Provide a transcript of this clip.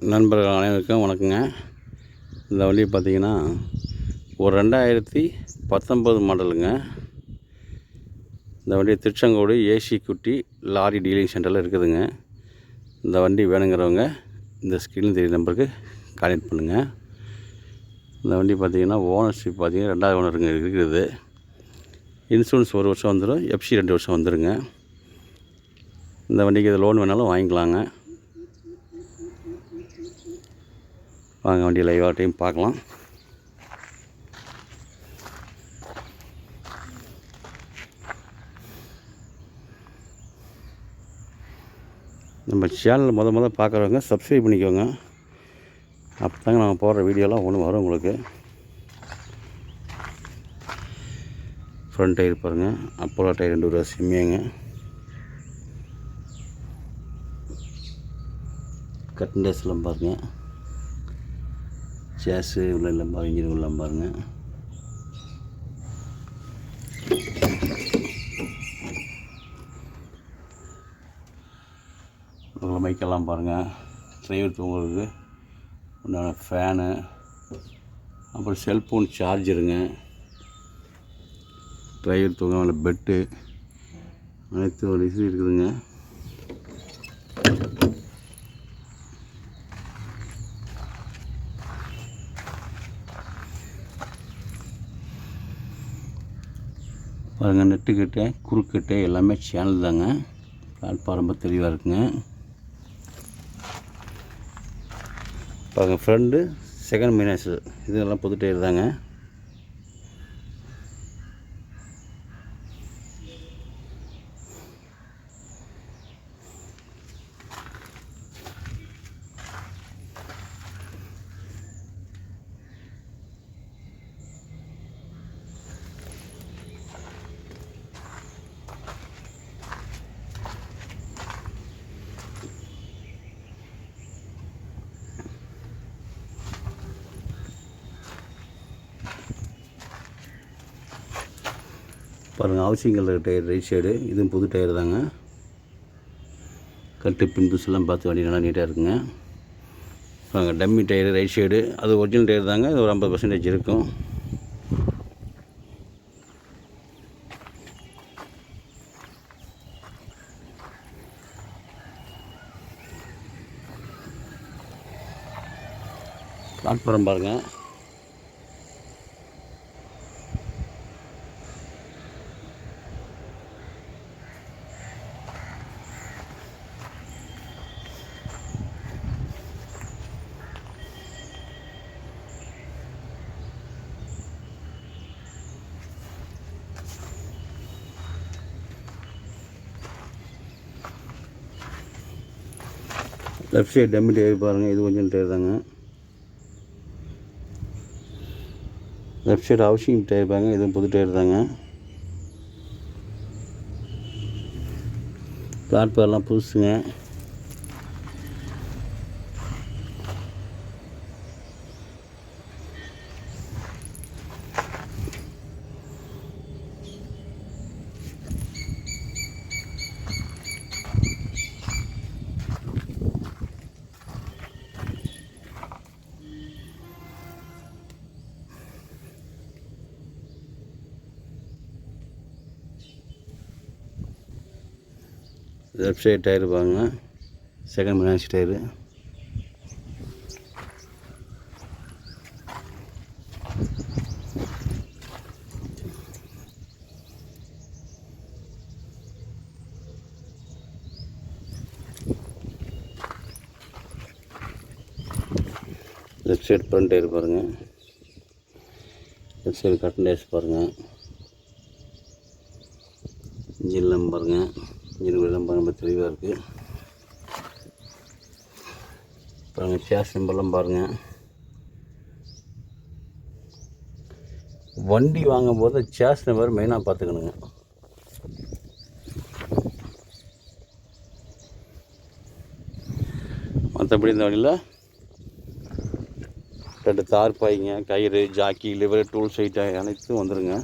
நண்பர்கள் அனைவருக்கும் வணக்கங்க. இந்த வண்டி பார்த்திங்கன்னா ஒரு 2019 மாடலுங்க. இந்த வண்டி திருச்செங்கோடு ஏசி குட்டி லாரி டீலிங் சென்டரில் இருக்குதுங்க. இந்த வண்டி வேணுங்கிறவங்க இந்த ஸ்க்ரீனில் தெரிய நம்பருக்கு கான்டெக்ட் பண்ணுங்கள். இந்த வண்டி பார்த்திங்கன்னா ஓனர்ஷிப் பார்த்திங்கன்னா 2வது ஓனருங்க இருக்குது. இன்சூரன்ஸ் 1 வருஷம் வந்துடும், எஃப்சி 2 வருஷம் வந்துடுங்க. இந்த வண்டிக்கு இது லோன் வேணாலும் வாங்கிக்கலாங்க. வாங்க வண்டி லைவாக டைம் பார்க்கலாம். நம்ம சேனல் முத பார்க்குறவங்க சப்ஸ்கிரைப் பண்ணிக்கோங்க. அப்போ தாங்க நம்ம போடுற வீடியோலாம் ஒன்று வரும் உங்களுக்கு. ஃப்ரண்ட் டயர் பாருங்கள், அப்போலோ டயர் 2 ரூபா செம்மியாங்க. கட்டண்டேஸ்லாம் பாருங்கள், சேஸு உள்ள பாருங்கள், இன்ஜின் உள்ள பாருங்கள். உள்ள மைக்கெல்லாம் பாருங்கள், டிரைவர் தூங்குறதுக்கு உண்டான ஃபேனு, அப்புறம் செல்ஃபோன் சார்ஜருங்க, டிரைவர் தூங்க பெட்டு, அனைத்து ஒரு இது இருக்குதுங்க. பாருங்கள், நெட்டுக்கிட்ட குறுக்கிட்ட எல்லாமே சேனல் தாங்க. பிளாட்ஃபார்ம் ரொம்ப தெளிவாக இருக்குங்க. பாருங்கள், ஃப்ரண்டு செகண்ட் மைனஸ் இதெல்லாம் புது டயர் தாங்க. பாருங்கள், housing colour tyre right side, இதுவும் புது டயர் தாங்க. கட்டு பின்புஸ்லாம் பார்த்து வண்டி நல்லா நீட்டாக இருக்குங்க. பாருங்கள், டம்மி டயர் ரைட் சைடு, அது ஒரிஜினல் டயர் தாங்க. இது ஒரு 50% இருக்கும். பிளாட்ஃபார்ம் பாருங்கள், லெஃப்ட் சைடு டம்மி டயர் பாருங்கள், இது கொஞ்சம் டயர் தாங்க. லெஃப்ட் சைடு ஹவுசிங் டயர் பாருங்க, இதுவும் புது டயர் தாங்க. பிளாட்ஃபார்ம்லாம் புதுசுங்க. லெஃப்ட் சைடு டயர் பாருங்க, second minus tyre. Left side front tyre பாருங்கள், லெஃப்ட் சைடு கட்டன் டயர்ஸ் பாருங்கள், இன்ஜின்லாம் பாருங்கள், இன்ஜின் எல்லாம் பாருங்கள், ரொம்ப தெளிவாக இருக்குது. பாருங்கள், சேஸ் நம்பர்லாம் பாருங்கள். வண்டி வாங்கும்போது சேஸ் நம்பர் மெயினாக பார்த்துக்கணுங்க. மற்றபடி இந்த வண்டியில் 2 தார் பாய்ங்க, கயிறு, ஜாக்கி, லிவர், டூல் சைட்டு அனைத்தும் வந்துடுங்க.